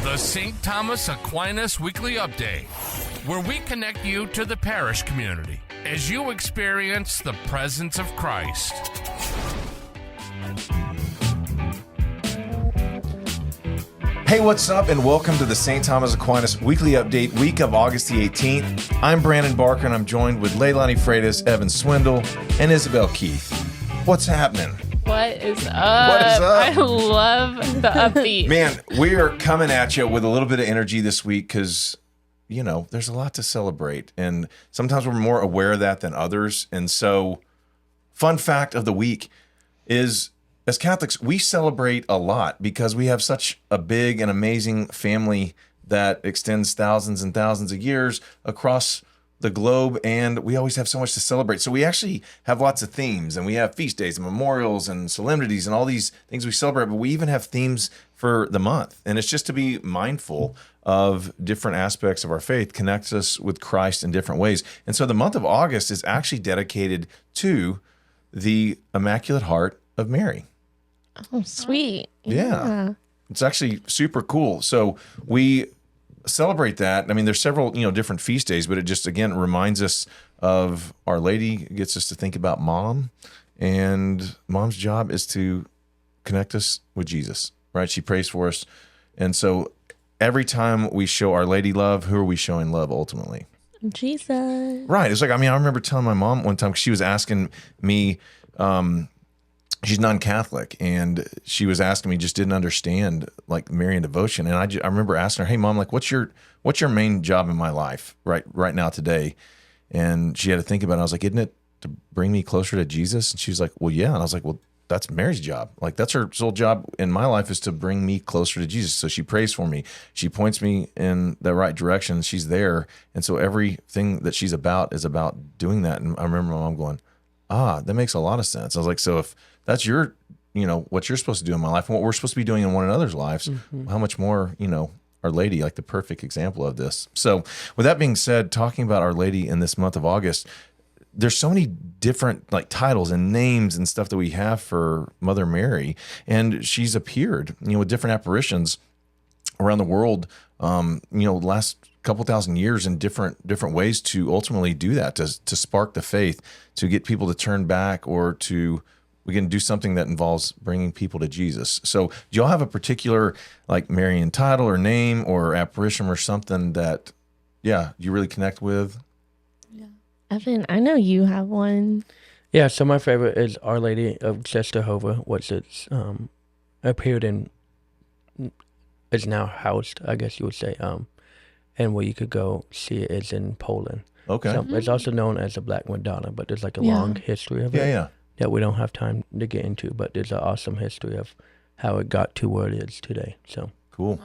The St. Thomas Aquinas Weekly Update, where we connect you to the parish community as you experience the presence of Christ. Hey, what's up, and welcome to the St. Thomas Aquinas Weekly Update, week of August the 18th. I'm Brandon Barker, and I'm joined with Leilani Freitas, Evan Swindle, and Isabel Keith. What's happening? What is up? What is up? I love the upbeat. Man, we are coming at you with a little bit of energy this week because, you know, there's a lot to celebrate. And sometimes we're more aware of that than others. And so, fun fact of the week is, as Catholics, we celebrate a lot because we have such a big and amazing family that extends thousands and thousands of years across the globe, and we always have so much to celebrate. So we actually have lots of themes, and we have feast days and memorials and solemnities and all these things we celebrate, but we even have themes for the month. And it's just to be mindful of different aspects of our faith, connects us with Christ in different ways. And so the month of August is actually dedicated to the Immaculate Heart of Mary. Oh, sweet. Yeah. It's actually super cool. So we celebrate that. I mean, there's several, different feast days, but it just, again, reminds us of Our Lady, gets us to think about mom, and mom's job is to connect us with Jesus, right? She prays for us. And so every time we show Our Lady love, who are we showing love ultimately? Jesus. Right. It's like, I remember telling my mom one time, 'cause she was asking me, she's non-Catholic, and she was asking me, just didn't understand like Marian devotion. And I remember asking her, hey mom, like what's your main job in my life right now today? And she had to think about it. I was like, isn't it to bring me closer to Jesus? And she was like, well, yeah. And I was like, well, that's Mary's job. Like that's her sole job in my life, is to bring me closer to Jesus. So she prays for me. She points me in the right direction. She's there. And so everything that she's about is about doing that. And I remember my mom going, that makes a lot of sense. I was like, so if that's your, what you're supposed to do in my life and what we're supposed to be doing in one another's lives, how much more, Our Lady, like the perfect example of this. So with that being said, talking about Our Lady in this month of August, there's so many different like titles and names and stuff that we have for Mother Mary. And she's appeared, with different apparitions around the world, last couple thousand years in different ways to ultimately do that, to spark the faith, to get people to turn back, or to, we can do something that involves bringing people to Jesus. So do y'all have a particular like Marian title or name or apparition or something that, you really connect with? Yeah. Evan, I know you have one. Yeah, so my favorite is Our Lady of Czestochowa, which it's appeared in, is now housed, I guess you would say, and where you could go see it is in Poland. Okay. So it's also known as the Black Madonna, but there's like a long history of it that we don't have time to get into, but there's an awesome history of how it got to where it is today. So cool.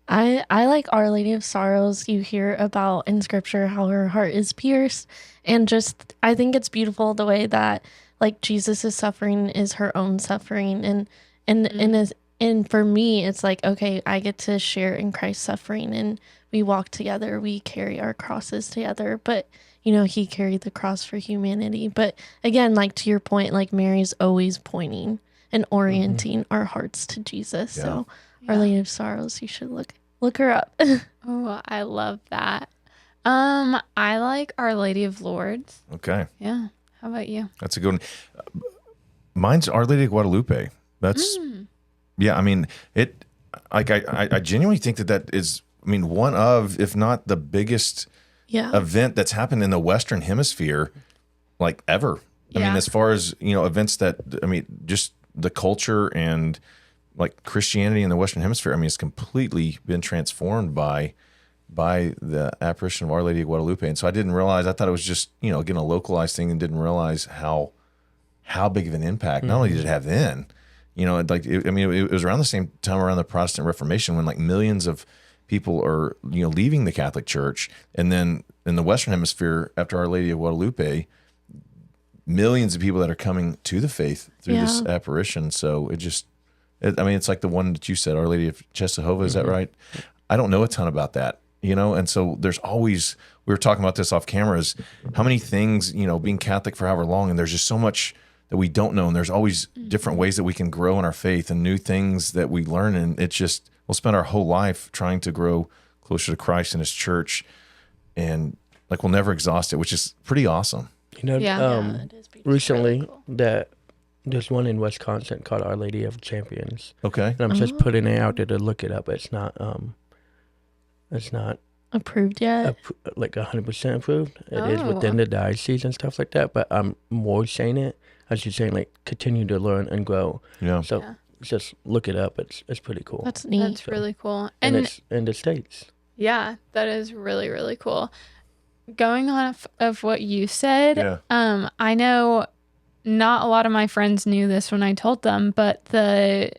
I like Our Lady of Sorrows. You hear about in scripture how her heart is pierced, and just I think it's beautiful the way that like Jesus' suffering is her own suffering, and for me it's like, okay, I get to share in Christ's suffering, and we walk together, we carry our crosses together, but he carried the cross for humanity. But again, like to your point, like Mary's always pointing and orienting our hearts to Jesus. Yeah. So Our Lady of Sorrows, you should look her up. Oh, I love that. I like Our Lady of Lourdes. Okay. Yeah. How about you? That's a good one. Mine's Our Lady of Guadalupe. That's, it, like, I genuinely think that is, one of, if not the biggest event that's happened in the Western Hemisphere, like ever. As far as, events that, just the culture and like Christianity in the Western Hemisphere, it's completely been transformed by the apparition of Our Lady of Guadalupe. And so I didn't realize, I thought it was just, again, a localized thing, and didn't realize how big of an impact, not only did it have then, it was around the same time around the Protestant Reformation, when like millions of people are, leaving the Catholic Church. And then in the Western Hemisphere, after Our Lady of Guadalupe, millions of people that are coming to the faith through this apparition. So it's like the one that you said, Our Lady of Czestochowa, is that right? I don't know a ton about that, and so there's always, we were talking about this off cameras, how many things, being Catholic for however long, and there's just so much that we don't know, and there's always different ways that we can grow in our faith and new things that we learn, and it's just we'll spend our whole life trying to grow closer to Christ and His church, and like we'll never exhaust it, which is pretty awesome. You know, Yeah. it is beautiful. recently Really cool. that there's one in Wisconsin called Our Lady of Champions, Okay. and I'm just putting it out there to look it up. It's not Approved yet? like 100% approved. It is Oh. within the diocese and stuff like that, but I'm more saying it as you're saying, like continue to learn and grow. Yeah. So Yeah. just look it up. It's pretty cool. That's neat. That's really cool. and And it's in the States. yeah, that is really, really cool. Going off of what you said, Yeah. I know not a lot of my friends knew this when I told them, but the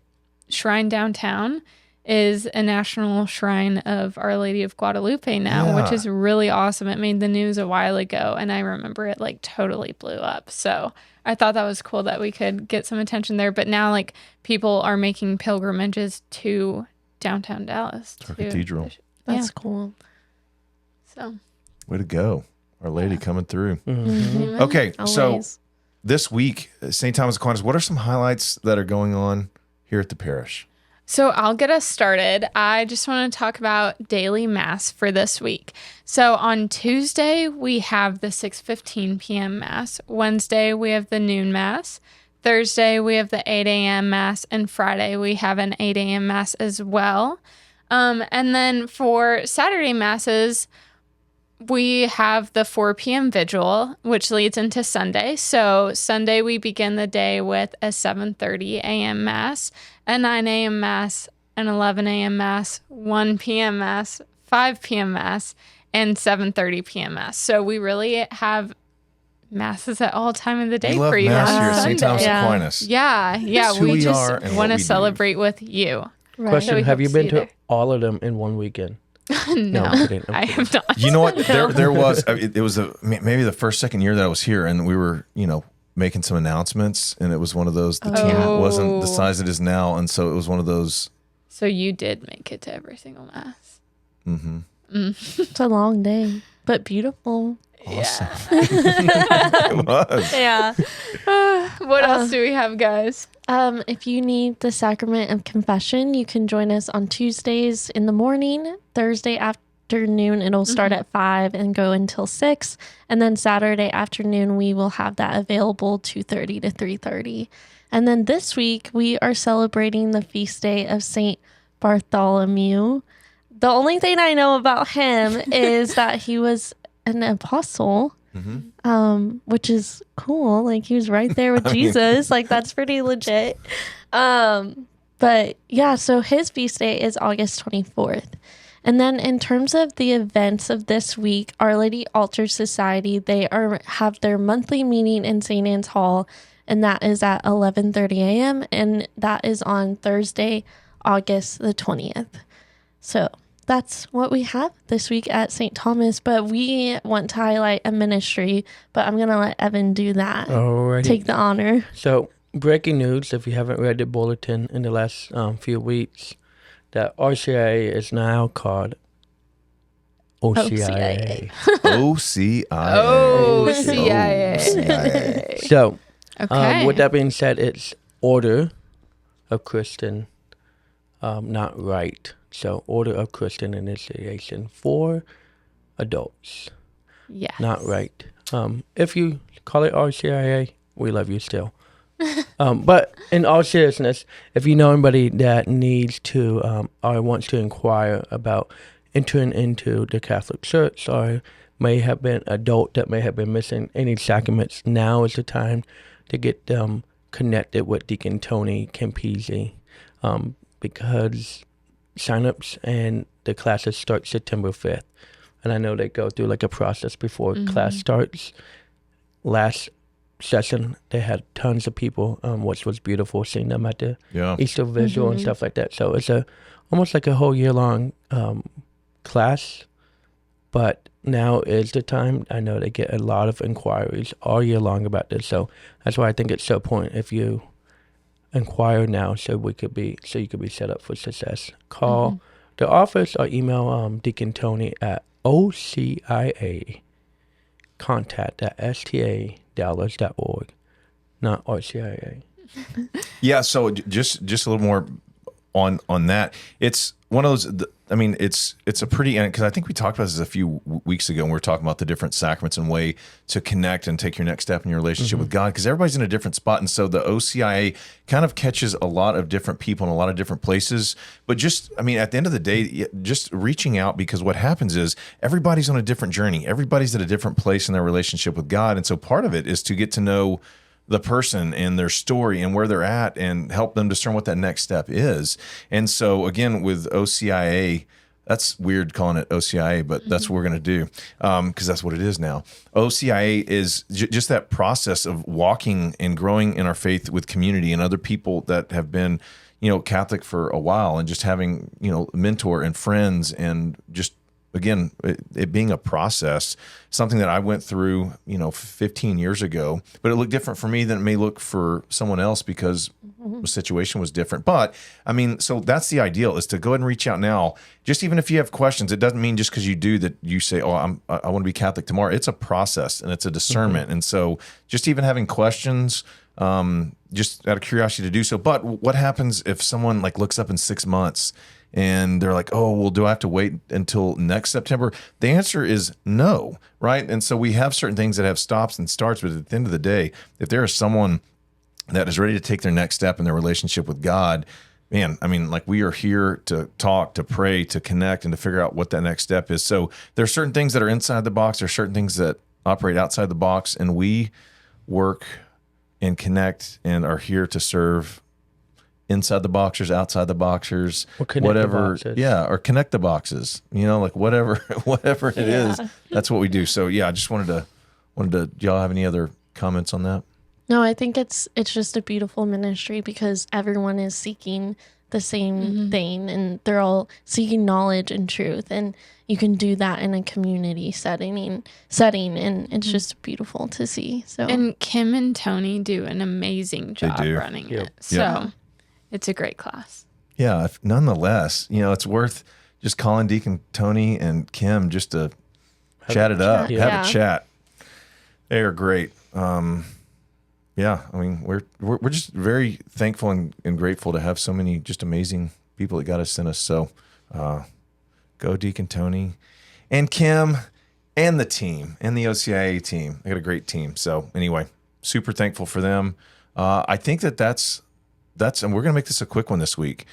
shrine downtown is a national shrine of Our Lady of Guadalupe now, which Yeah. is really awesome. It made the news a while ago, and I remember it like totally blew up. So I thought that was cool that we could get some attention there. But now, like, people are making pilgrimages to downtown Dallas. Our cathedral. That's Yeah. cool. So Way to go. Our Lady coming through. Mhm. Okay. So Always. this week, St. Thomas Aquinas, what are some highlights that are going on here at the parish? So I'll get us started. I just want to talk about daily mass for this week. So on Tuesday, we have the 6:15 p.m. mass. Wednesday, we have the noon mass. Thursday, we have the 8 a.m. mass. And Friday, we have an 8 a.m. mass as well. And then for Saturday masses, we have the 4 p.m. vigil, which leads into Sunday. So Sunday, we begin the day with a 7:30 a.m. mass, a 9 a.m. mass, an 11 a.m. mass, 1 p.m. mass, 5 p.m. mass, and 7:30 p.m. mass. So we really have masses at all time of the day We love for you Mass on here at St. Sunday. Thomas Yeah. Aquinas. Yeah, It's who we we just are and what want we to do. celebrate with you. Right. Question: So we have hope you to been see to you there. all of them in one weekend? No, I'm kidding. I'm I kidding. have not. You know what? There was, it was maybe the first, second year that I was here, and we were, making some announcements, and it was one of those, the team Oh. wasn't the size it is now. And so it was one of those, So you did make it to every single mass. It's a long day, but beautiful. awesome. Yeah. It was. Yeah. What else do we have, guys? If you need the sacrament of confession, you can join us on Tuesdays in the morning, Thursday afternoon. It'll start at 5 and go until 6. And then Saturday afternoon, we will have that available 2:30 to 3:30. And then this week, we are celebrating the feast day of St. Bartholomew. The only thing I know about him is that he was an apostle. Which is cool. Like, he was right there with Jesus. Like, that's pretty legit. But yeah, so his feast day is August 24th. And then in terms of the events of this week, Our Lady Altar Society, they have their monthly meeting in St. Anne's Hall, and that is at 11:30 a.m. and that is on Thursday, August the 20th. So that's what we have this week at St. Thomas, but we want to highlight a ministry, but I'm going to let Evan do that. Alrighty. Take the honor. So, breaking news, if you haven't read the bulletin in the last few weeks, that RCIA is now called OCIA. OCIA. Oh, CIA. CIA. So, Okay. with that being said, it's Order of Christian, not Rite. So, Order of Christian Initiation for adults, Yes. not Rite. If you call it RCIA, we love you still. But in all seriousness, if you know anybody that needs to or wants to inquire about entering into the Catholic Church, or may have been adult that may have been missing any sacraments, now is the time to get them connected with Deacon Tony Campisi, because signups and the classes start September 5th. And I know they go through like a process before class starts. Last session, they had tons of people, which was beautiful seeing them at the Yeah. Easter Vigil and stuff like that. So it's almost like a whole year-long class. But now is the time. I know they get a lot of inquiries all year long about this. So that's why I think it's so important if you inquire now, so you could be set up for success. Call the office or email Deacon Tony at OCIA contact at stadallas.org, not RCIA. Yeah. So just a little more on that. It's one of those. I mean, it's a pretty, because I think we talked about this a few weeks ago when we were talking about the different sacraments and way to connect and take your next step in your relationship with God, because everybody's in a different spot. And so the OCIA kind of catches a lot of different people in a lot of different places. But just, I mean, at the end of the day, just reaching out, because what happens is everybody's on a different journey. Everybody's at a different place in their relationship with God. And so part of it is to get to know the person and their story and where they're at and help them discern what that next step is. And so again, with OCIA, that's weird calling it OCIA, but that's what we're going to do, because that's what it is now. OCIA is just that process of walking and growing in our faith with community and other people that have been, Catholic for a while, and just having, mentor and friends, and just, again, it being a process, something that I went through, 15 years ago, but it looked different for me than it may look for someone else because the situation was different. But I mean, so that's the ideal, is to go ahead and reach out now. Just even if you have questions, it doesn't mean just because you do that you say, oh, I want to be Catholic tomorrow. It's a process and it's a discernment. And so just even having questions, just out of curiosity to do so. But what happens if someone looks up in 6 months and they're like, oh, well, do I have to wait until next September? The answer is no, right? And so we have certain things that have stops and starts, but at the end of the day, if there is someone that is ready to take their next step in their relationship with God, man, I mean, we are here to talk, to pray, to connect, and to figure out what that next step is. So there are certain things that are inside the box, there are certain things that operate outside the box, and we work and connect and are here to serve inside the boxers, outside the boxers, whatever. Or connect the boxes, whatever it is, that's what we do. So I just wanted to, do y'all have any other comments on that? No, I think it's just a beautiful ministry because everyone is seeking the same thing, and they're all seeking knowledge and truth, and you can do that in a community setting, and it's just beautiful to see. So, and Kim and Tony do an amazing job running it. So it's a great class. Yeah, nonetheless, it's worth just calling Deacon Tony and Kim just to chat it up, have a chat. They are great. I mean, we're just very thankful and grateful to have so many just amazing people that God has sent us. So go Deacon Tony and Kim and the team and the OCIA team. They got a great team. So anyway, super thankful for them. I think that's, and we're going to make this a quick one this week,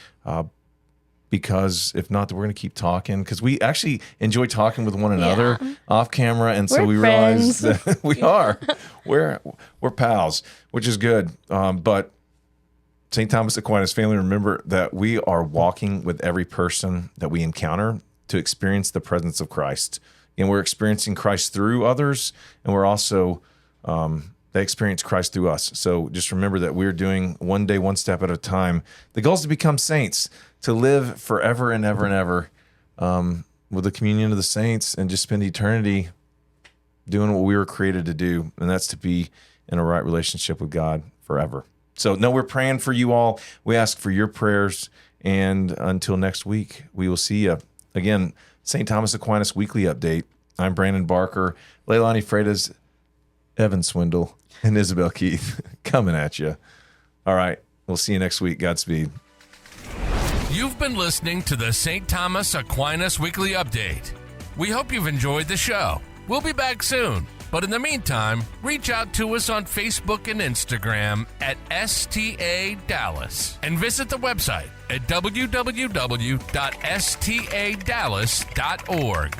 because if not, then we're going to keep talking, because we actually enjoy talking with one another off camera. And so we realize that we are, we're pals, which is good. But St. Thomas Aquinas family, remember that we are walking with every person that we encounter to experience the presence of Christ. And we're experiencing Christ through others, and we're also, they experience Christ through us. So just remember that we're doing one day, one step at a time. The goal is to become saints, to live forever and ever and ever with the communion of the saints, and just spend eternity doing what we were created to do, and that's to be in a right relationship with God forever. So, we're praying for you all. We ask for your prayers, and until next week, we will see you. Again, St. Thomas Aquinas Weekly Update. I'm Brandon Barker, Leilani Freitas, Evan Swindle, and Isabel Keith coming at you. All right, we'll see you next week. Godspeed. You've been listening to the St. Thomas Aquinas Weekly Update. We hope you've enjoyed the show. We'll be back soon. But in the meantime, reach out to us on Facebook and Instagram at STA Dallas, and visit the website at www.stadallas.org.